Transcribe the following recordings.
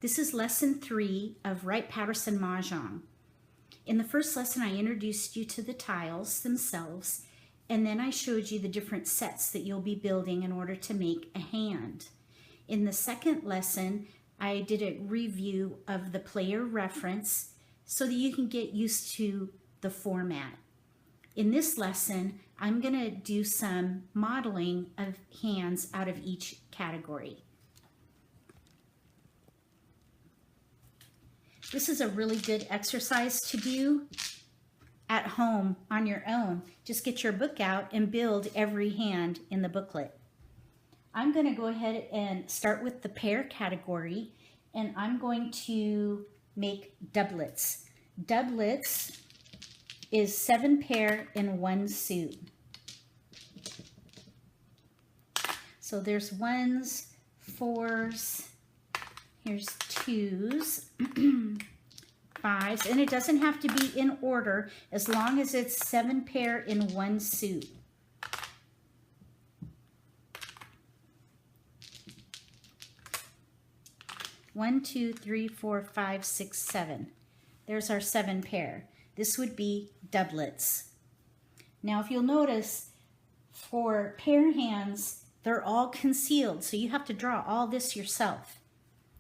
This is lesson 3 of Wright-Patterson Mah Jongg. In the first lesson, I introduced you to the tiles themselves, and then I showed you the different sets that you'll be building in order to make a hand. In the second lesson, I did a review of the player reference so that you can get used to the format. In this lesson, I'm going to do some modeling of hands out of each category. This is a really good exercise to do at home on your own. Just get your book out and build every hand in the booklet. I'm going to go ahead and start with the pair category, and I'm going to make doublets. Doublets is 7 pair in 1 suit. So there's 1s, 4s, here's 2s, 5s, and it doesn't have to be in order as long as it's 7 pair in 1 suit. One, 2, 3, 4, 5, 6, 7. There's our 7 pair. This would be doublets. Now, if you'll notice, for pair hands, they're all concealed, so you have to draw all this yourself.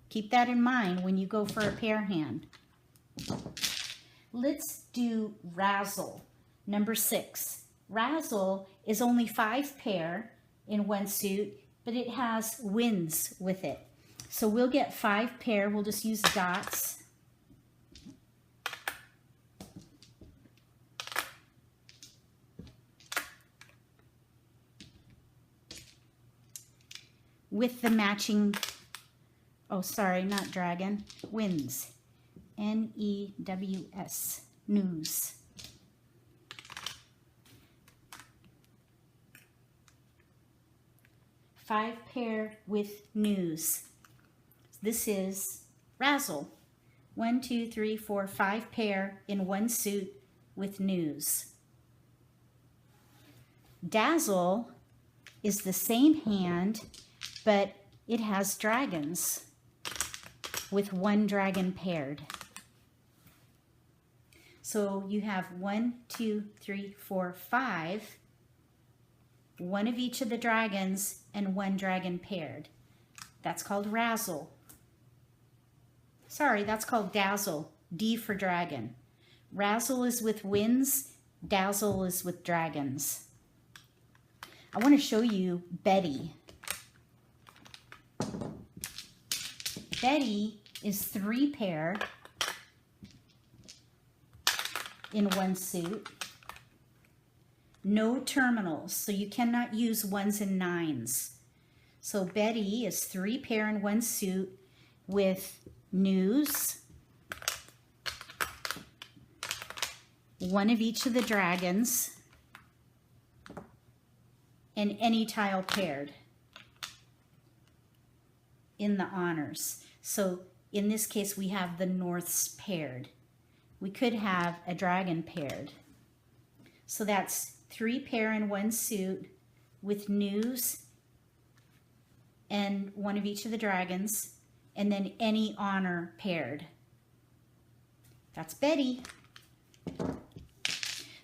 Keep that in mind when you go for a pair hand. Let's do razzle, number 6. Razzle is only 5 pair in 1 suit, but it has wins with it. So we'll get 5 pair. We'll just use dots. With the matching, oh, sorry, not dragon, wins. N-E-W-S, news. Five pair with news. This is razzle. 1, 2, 3, 4, 5 pair in 1 suit with news. Dazzle is the same hand, but it has dragons with 1 dragon paired. So you have 1, 2, 3, 4, 5, 1 of each of the dragons and 1 dragon paired. That's called razzle. Sorry, that's called dazzle. D for dragon. Razzle is with wins, dazzle is with dragons. I want to show you Betty. Betty is 3 pair in 1 suit. No terminals, so you cannot use 1s and 9s. So Betty is 3 pair in 1 suit with news, 1 of each of the dragons, and any tile paired in the honors. So in this case, we have the norths paired. We could have a dragon paired. So that's 3 pair in 1 suit with news and 1 of each of the dragons, and then any honor paired. That's Betty.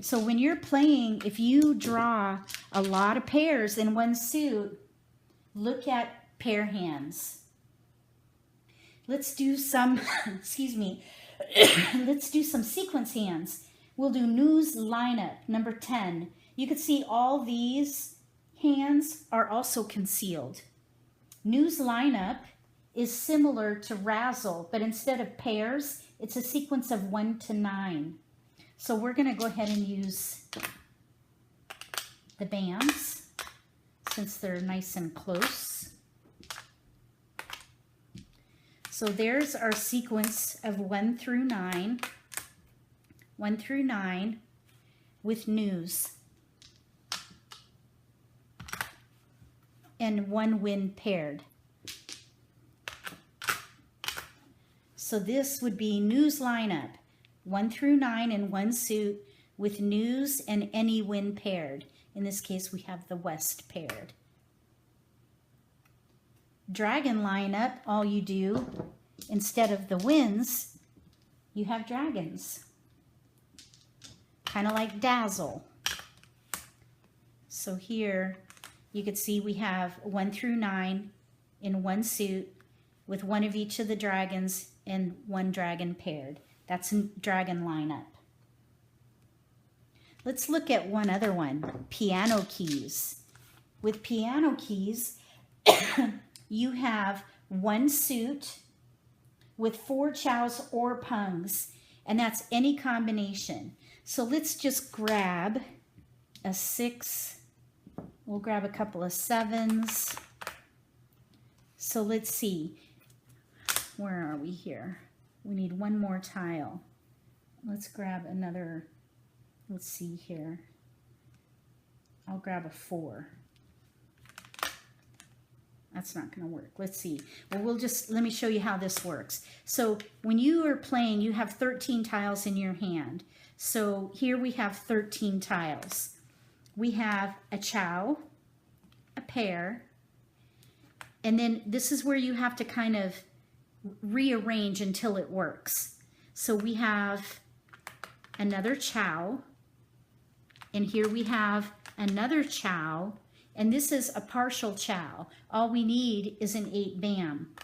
So when you're playing, if you draw a lot of pairs in 1 suit, look at pair hands. Let's do some, excuse me, let's do some sequence hands. We'll do news lineup, number 10. You can see all these hands are also concealed. News lineup is similar to razzle, but instead of pairs, it's a sequence of 1 to 9. So we're going to go ahead and use the bands since they're nice and close. So there's our sequence of 1 through 9. 1 through 9 with news and 1 win paired. So this would be news lineup, 1 through 9 in 1 suit with news and any win paired. In this case, we have the west paired. Dragon lineup, all you do instead of the winds, you have dragons. Kind of like Dazzle. So here you can see we have 1 through 9 in one suit with one of each of the dragons and one dragon paired. That's a dragon lineup. Let's look at one other one, piano keys. With piano keys, you have one suit with 4 chows or pungs, and that's any combination. So let's just grab a 6. We'll grab a couple of 7s. So let's see. Where are we here? We need one more tile. Let's grab another, let's see here. I'll grab a 4. That's not going to work. Let's see. Well, let me show you how this works. So when you are playing, you have 13 tiles in your hand. So here we have 13 tiles. We have a chow, a pair, and then this is where you have to kind of rearrange until it works. So we have another chow, and here we have another chow, and this is a partial chow. All we need is an 8 bam.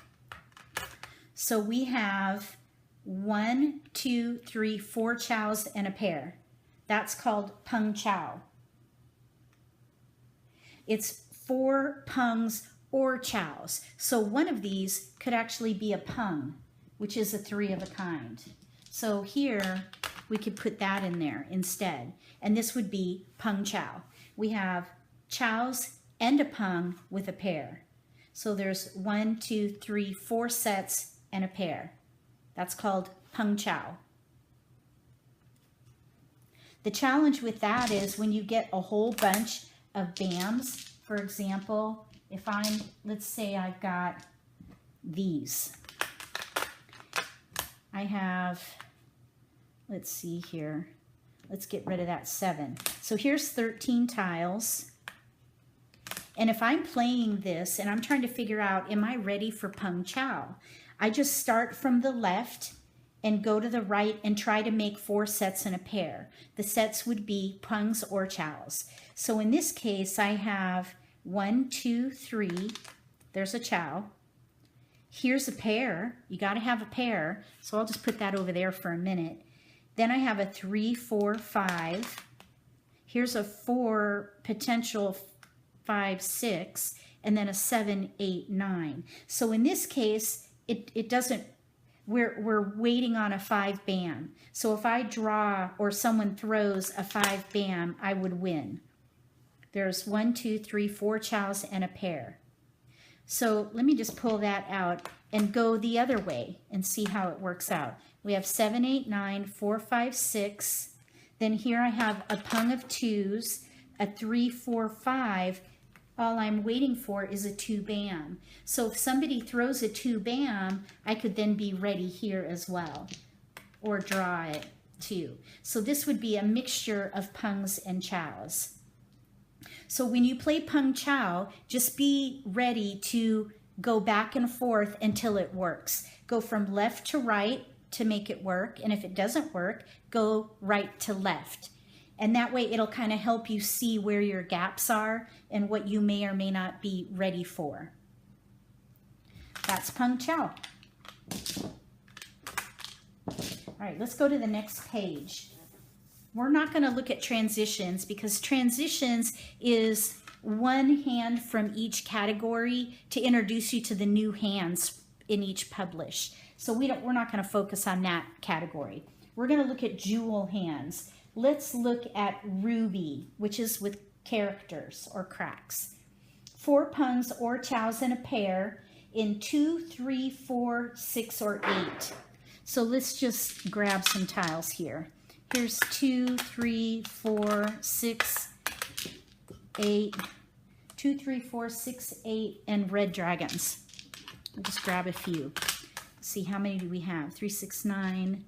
So we have 1, 2, 3, 4 chows and a pair. That's called pung chow. It's 4 pungs or chows. So one of these could actually be a pung, which is a 3 of a kind. So here we could put that in there instead. And this would be pung chow. We have chows and a pung with a pair. So there's 1, 2, 3, 4 sets and a pair. That's called pung chow. The challenge with that is when you get a whole bunch of bams, for example, if let's say I've got these. I have, let's see here. Let's get rid of that 7. So here's 13 tiles. And if I'm playing this and I'm trying to figure out, am I ready for pung chow? I just start from the left and go to the right and try to make 4 sets in a pair. The sets would be pungs or chows. So in this case, I have 1, 2, 3. There's a chow. Here's a pair. You got to have a pair. So I'll just put that over there for a minute. Then I have a 3, 4, 5. Here's a 4, potential 5, 6, and then a 7, 8, 9. So in this case, it doesn't, we're waiting on a 5 bam. So if I draw or someone throws a 5 bam, I would win. There's 1, 2, 3, 4 chows and a pair. So let me just pull that out and go the other way and see how it works out. We have 7, 8, 9, 4, 5, 6. Then here I have a pung of 2s, a 3, 4, 5. All I'm waiting for is a 2 bam. So if somebody throws a 2 bam, I could then be ready here as well, or draw it too. So this would be a mixture of pungs and chows. So when you play pung chow, just be ready to go back and forth until it works. Go from left to right to make it work, and if it doesn't work, go right to left. And that way it'll kind of help you see where your gaps are and what you may or may not be ready for. That's pung chow. All right, let's go to the next page. We're not going to look at transitions because transitions is one hand from each category to introduce you to the new hands in each publish. So we're not going to focus on that category. We're going to look at jewel hands. Let's look at ruby, which is with characters or cracks. 4 pungs or chows in a pair in 2, 3, 4, 6, or 8. So let's just grab some tiles here. Here's 2, 3, 4, 6, 8. 2, 3, 4, 6, 8, and red dragons. I'll just grab a few. See, how many do we have? 3, 6, 9.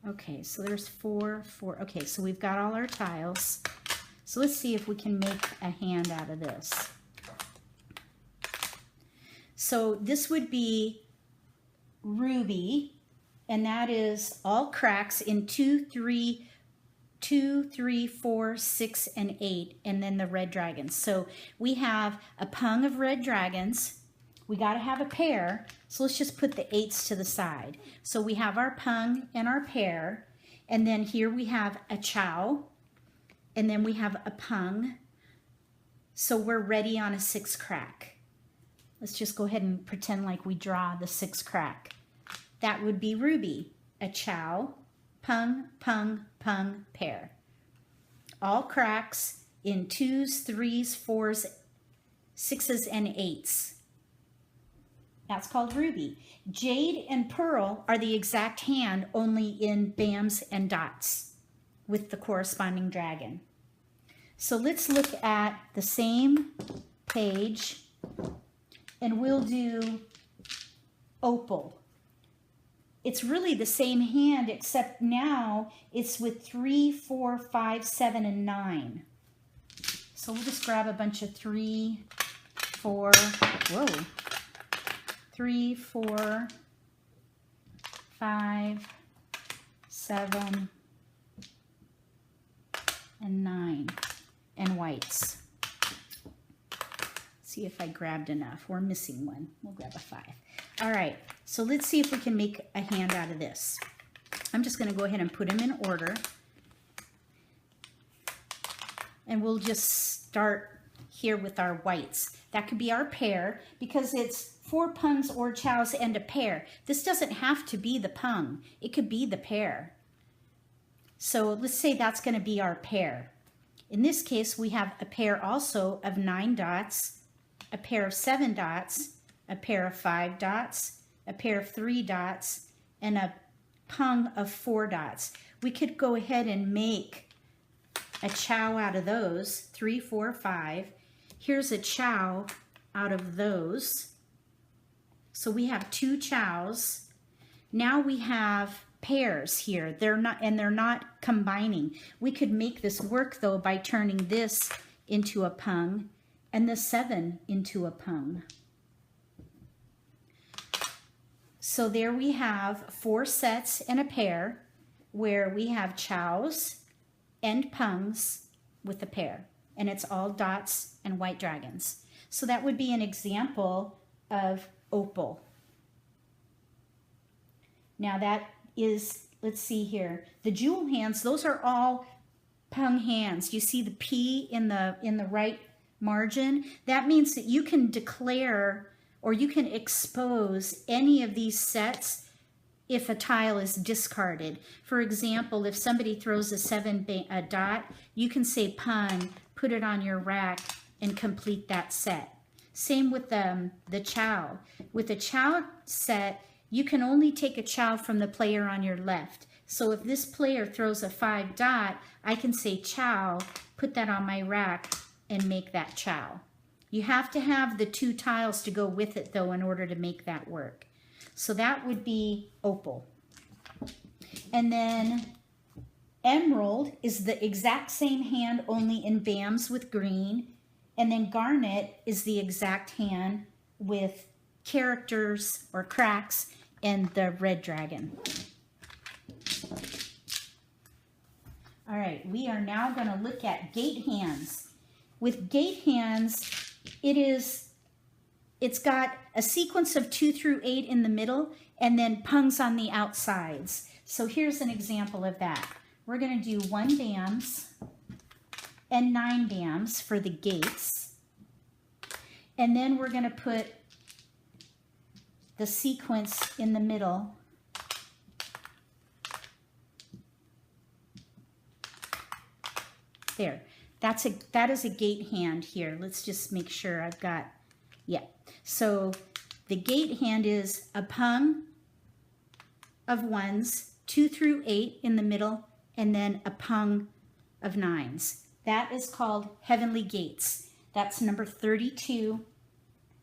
Okay, so there's 4, 4. Okay, so we've got all our tiles. So let's see if we can make a hand out of this. So this would be ruby, and that is all cracks in 2, 3, 4, 6, and 8, and then the red dragons. So we have a pung of red dragons. We got to have a pair, so let's just put the 8s to the side. So we have our pung and our pair, and then here we have a chow, and then we have a pung. So we're ready on a 6 crack. Let's just go ahead and pretend like we draw the 6 crack. That would be ruby, a chow, pung, pung, pung, pair. All cracks in 2s, 3s, 4s, 6s, and 8s. That's called ruby. Jade and pearl are the exact hand, only in bams and dots with the corresponding dragon. So let's look at the same page, and we'll do opal. It's really the same hand, except now it's with 3, 4, 5, 7, and 9. So we'll just grab a bunch of 3, 4, 3, 4, 5, 7, and 9, and whites. See if I grabbed enough. We're missing one. We'll grab a 5. All right, so let's see if we can make a hand out of this. I'm just going to go ahead and put them in order. And we'll just start here with our whites. That could be our pair, because it's 4 pungs or chows and a pair. This doesn't have to be the pung. It could be the pair. So let's say that's going to be our pair. In this case, we have a pair also of 9 dots, a pair of 7 dots, a pair of 5 dots, a pair of 3 dots, and a pung of 4 dots. We could go ahead and make a chow out of those, 3, 4, 5. Here's a chow out of those. So we have 2 chows. Now we have pairs here. They're not combining. We could make this work though by turning this into a pung and the 7 into a pung. So there we have 4 sets and a pair where we have chows and pungs with a pair, and it's all dots and white dragons. So that would be an example of opal. Now that is, let's see here, the jewel hands, those are all pung hands. You see the P in the right margin? That means that you can declare or you can expose any of these sets if a tile is discarded. For example, if somebody throws a 7 dot, you can say pung, put it on your rack, and complete that set. Same with the chow. With a chow set, you can only take a chow from the player on your left. So if this player throws a 5 dot, I can say chow, put that on my rack, and make that chow. You have to have the 2 tiles to go with it though in order to make that work. So that would be opal. And then emerald is the exact same hand, only in bams with green. And then garnet is the exact hand with characters or cracks and the red dragon. All right, we are now going to look at gate hands. With gate hands, it's got a sequence of 2 through 8 in the middle and then pungs on the outsides. So here's an example of that. We're going to do 1 bams and 9 bams for the gates. And then we're going to put the sequence in the middle. There. That is a gate hand here. Let's just make sure I've got, yeah. So the gate hand is a pung of 1s, 2 through 8 in the middle, and then a pung of 9s. That is called Heavenly Gates. That's number 32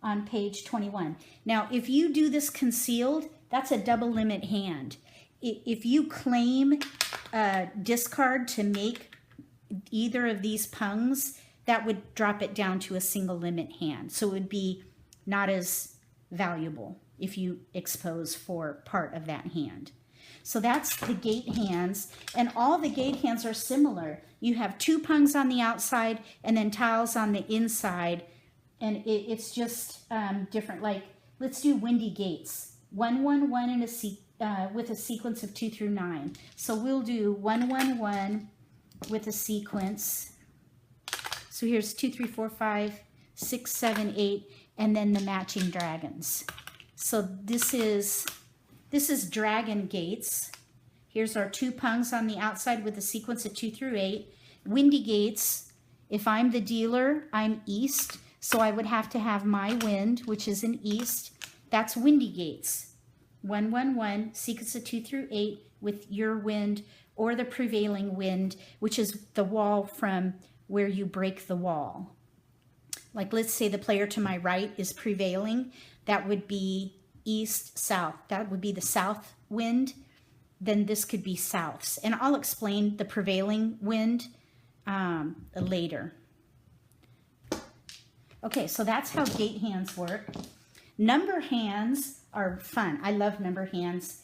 on page 21. Now, if you do this concealed, that's a double limit hand. If you claim a discard to make either of these pungs, that would drop it down to a single limit hand. So it would be not as valuable if you expose for part of that hand. So that's the gate hands, and all the gate hands are similar. You have 2 pungs on the outside and then tiles on the inside, and it's just different. Like, let's do windy gates. 1, 1, 1 in with a sequence of 2 through 9. So we'll do 1, 1, 1 with a sequence. So here's 2, 3, 4, 5, 6, 7, 8, and then the matching dragons. So this is dragon gates. Here's our 2 pungs on the outside with a sequence of 2 through 8. Windy gates, if I'm the dealer, I'm east, so I would have to have my wind, which is an east. That's windy gates. 1, 1, 1, sequence of 2 through 8 with your wind or the prevailing wind, which is the wall from where you break the wall. Like, let's say the player to my right is prevailing. That would be east, south. That would be the south wind. Then this could be souths. And I'll explain the prevailing wind later. Okay, so that's how gate hands work. Number hands are fun. I love number hands.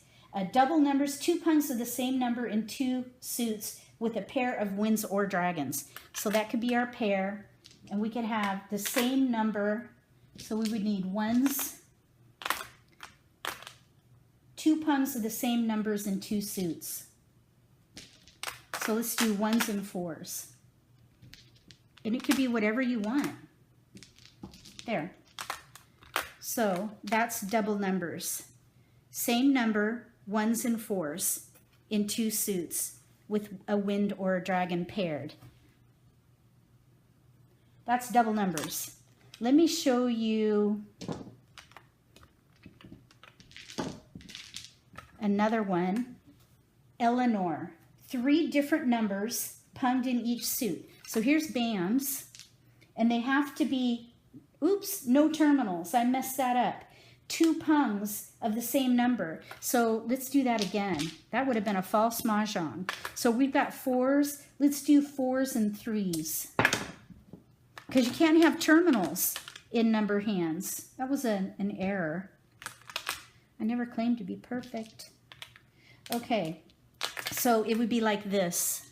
Double numbers, 2 pungs of the same number in 2 suits with a pair of winds or dragons. So that could be our pair, and we could have the same number. So we would need ones, 2 pungs of the same numbers in 2 suits. So let's do 1s and 4s. And it could be whatever you want. There. So that's double numbers. Same number, 1s and 4s in 2 suits with a wind or a dragon paired. That's double numbers. Let me show you another one. Eleanor. 3 different numbers punged in each suit. So here's BAMs, and they have to be, oops, no terminals. I messed that up. 2 pungs of the same number. So let's do that again. That would have been a false Mahjong. So we've got 4s. Let's do 4s and 3s. Because you can't have terminals in number hands. That was an error. I never claimed to be perfect. Okay, so it would be like this.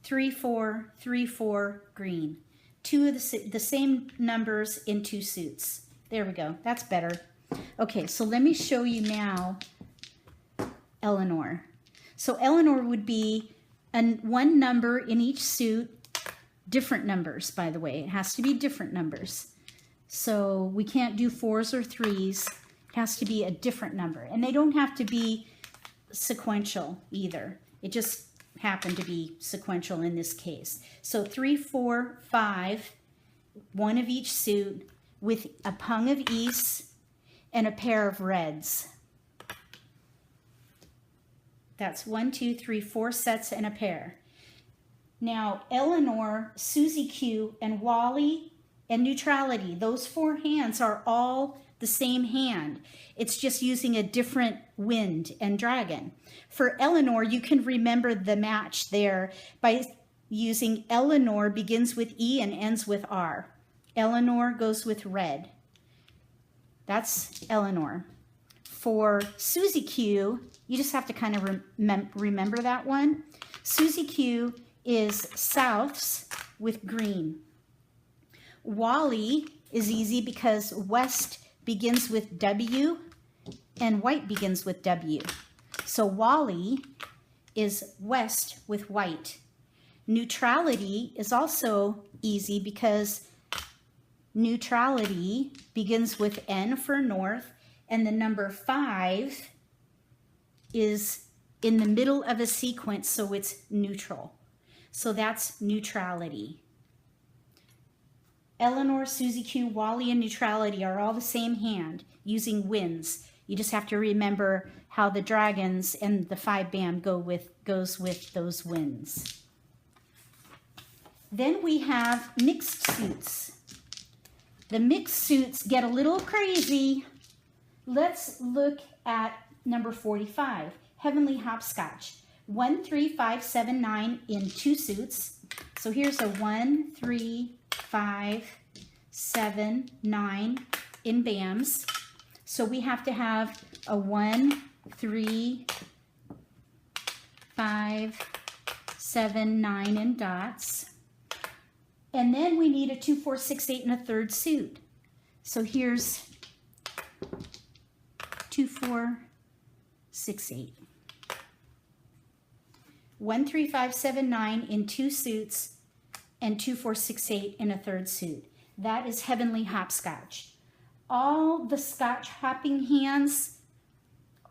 3, 4, 3, 4, green. 2 of the same numbers in 2 suits. There we go. That's better. Okay, so let me show you now Eleanor. So Eleanor would be one number in each suit, different numbers, by the way. It has to be different numbers. So we can't do 4s or 3s. It has to be a different number. And they don't have to be sequential either. It just happened to be sequential in this case. So 3, 4, 5, 1 of each suit with a pung of easts and a pair of reds. That's 1, 2, 3, 4 sets and a pair. Now, Eleanor, Susie Q, and Wally and Neutrality, those 4 hands are all the same hand. It's just using a different wind and dragon. For Eleanor, you can remember the match there by using Eleanor begins with E and ends with R. Eleanor goes with red. That's Eleanor. For Susie Q, you just have to kind of remember that one. Susie Q is souths with green. Wally is easy because west begins with W and white begins with W. So Wally is west with white. Neutrality is also easy because neutrality begins with N for north, and the number 5 is in the middle of a sequence, so it's neutral. So that's neutrality. Eleanor, Susie Q, Wally, and Neutrality are all the same hand using winds. You just have to remember how the dragons and the 5 bam goes with those winds. Then we have mixed suits. The mixed suits get a little crazy. Let's look at number 45, Heavenly Hopscotch. 1, 3, 5, 7, 9 in 2 suits. So here's a 1, 3, 5, 7, 9 in BAMs. So we have to have a 1, 3, 5, 7, 9 in dots. And then we need a 2, 4, 6, 8 in a third suit. So here's 2, 4, 6, 8. 1, 3, 5, 7, 9 in 2 suits and 2, 4, 6, 8 in a third suit. That is Heavenly Hopscotch. All the Scotch hopping hands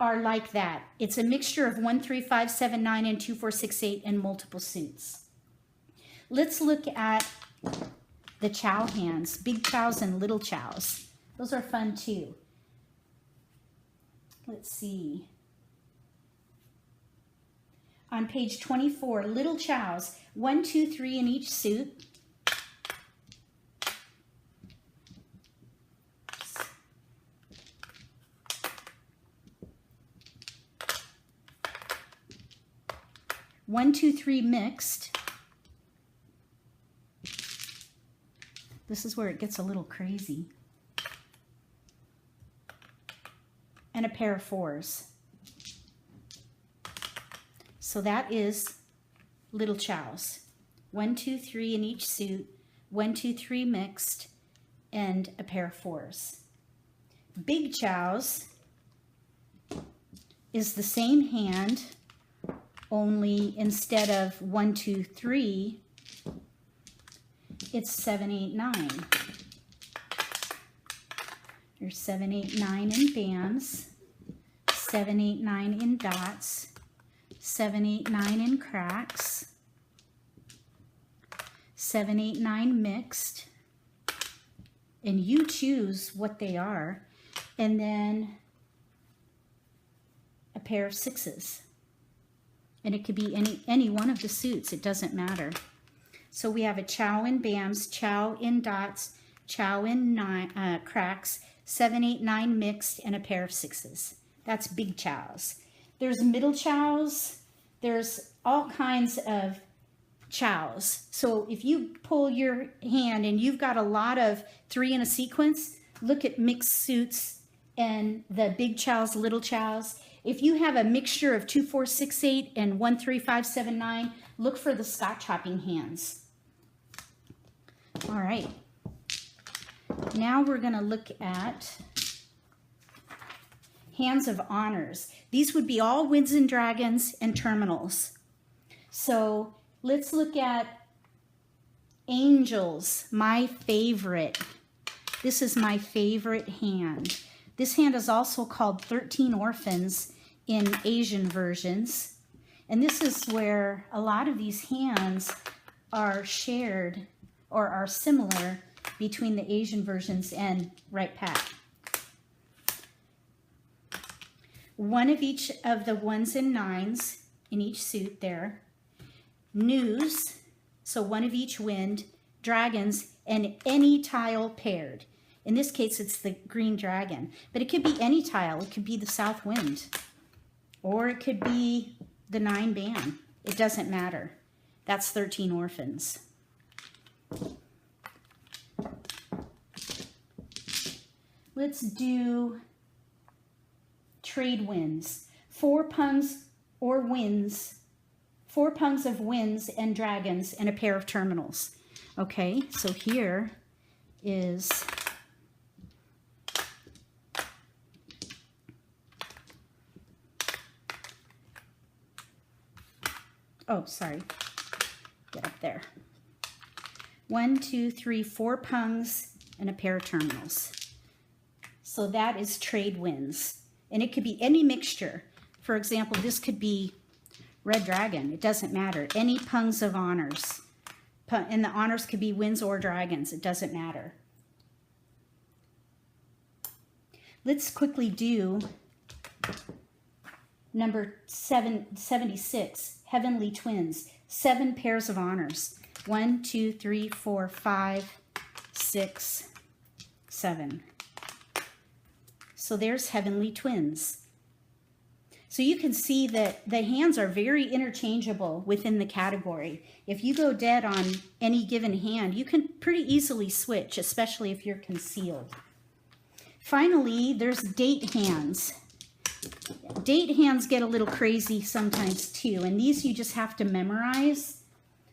are like that. It's a mixture of 1, 3, 5, 7, 9 and 2, 4, 6, 8 in multiple suits. Let's look at the chow hands, big chows and little chows. Those are fun too. Let's see. On page 24, little chows, 1, 2, 3 in each suit. One, 2, 3 mixed. This is where it gets a little crazy. And a pair of 4s. So that is little chows. 1, 2, 3 in each suit, 1, 2, 3 mixed, and a pair of 4s. Big chows is the same hand, only instead of 1, 2, 3, it's 7, 8, 9. There's 7, 8, 9 in BAMs, 7, 8, 9 in dots, 7, 8, 9 in cracks, 7, 8, 9 mixed, and you choose what they are, and then a pair of 6s. And it could be any one of the suits, it doesn't matter. So we have a chow in BAMs, chow in dots, chow in cracks, 7, 8, 9 mixed, and a pair of 6s. That's big chows. There's middle chows. There's all kinds of chows. So if you pull your hand and you've got a lot of 3 in a sequence, look at mixed suits and the big chows, little chows. If you have a mixture of 2, 4, 6, 8 and 1, 3, 5, 7, 9, look for the Scotch hopping hands. All right. Now we're going to look at hands of honors. These would be all winds and dragons and terminals. So let's look at angels, my favorite. This is my favorite hand. This hand is also called 13 orphans in Asian versions. And this is where a lot of these hands are shared or are similar between the Asian versions and Wright-Pat. One of each of the 1s and 9s in each suit there. News, so one of each wind, dragons, and any tile paired. In this case, it's the green dragon, but it could be any tile. It could be the south wind, or it could be the 9 BAM. It doesn't matter. That's 13 orphans. Let's do trade winds. 4 pungs or winds. 4 pungs of winds and dragons and a pair of terminals. Okay, so here is get up there. 1, 2, 3, 4 pungs and a pair of terminals. So that is trade winds. And it could be any mixture. For example, this could be red dragon. It doesn't matter. Any pungs of honors. And the honors could be winds or dragons. It doesn't matter. Let's quickly do number 76, Heavenly Twins. 7 pairs of honors. 1, 2, 3, 4, 5, 6, 7. So there's Heavenly Twins. So you can see that the hands are very interchangeable within the category. If you go dead on any given hand, you can pretty easily switch, especially if you're concealed. Finally, there's date hands. Date hands get a little crazy sometimes too, and these you just have to memorize.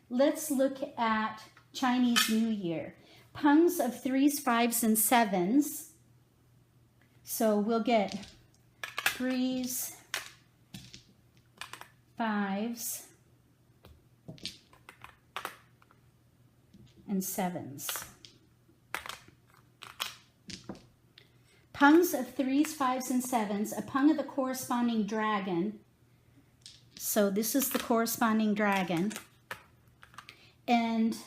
Let's look at Chinese New Year. Pungs of 3s, 5s, and 7s. So we'll get 3s, 5s, and 7s. Pungs of 3s, 5s, and 7s, a pung of the corresponding dragon. So this is the corresponding dragon. And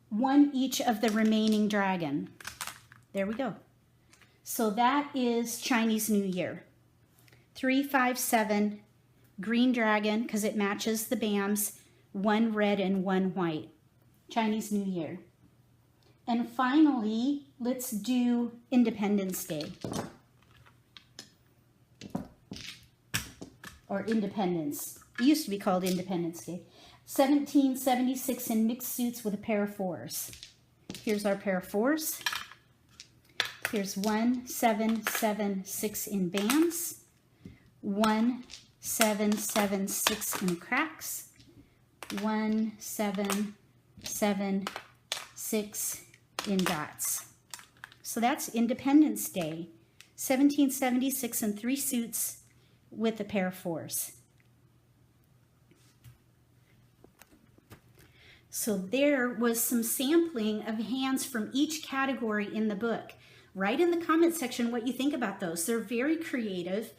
one each of the remaining dragon. There we go. So that is Chinese New Year. 3, 5, 7, green dragon, because it matches the BAMs, 1 red and 1 white. Chinese New Year. And finally, let's do Independence Day. Or Independence. It used to be called Independence Day. 1776 in mixed suits with a pair of 4s. Here's our pair of 4s. Here's 1, 7, 7, 6 in BAMs. 1, 7, 7, 6 in cracks. 1, 7, 7, 6 in dots. So that's Independence Day. 1776 in 3 suits with a pair of 4s. So there was some sampling of hands from each category in the book. Write in the comment section what you think about those. They're very creative.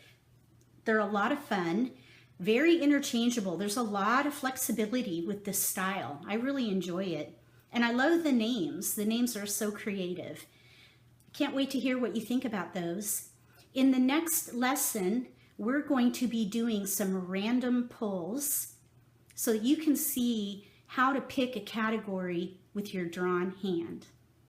They're a lot of fun, very interchangeable. There's a lot of flexibility with this style. I really enjoy it. And I love the names. The names are so creative. Can't wait to hear what you think about those. In the next lesson, we're going to be doing some random pulls so that you can see how to pick a category with your drawn hand.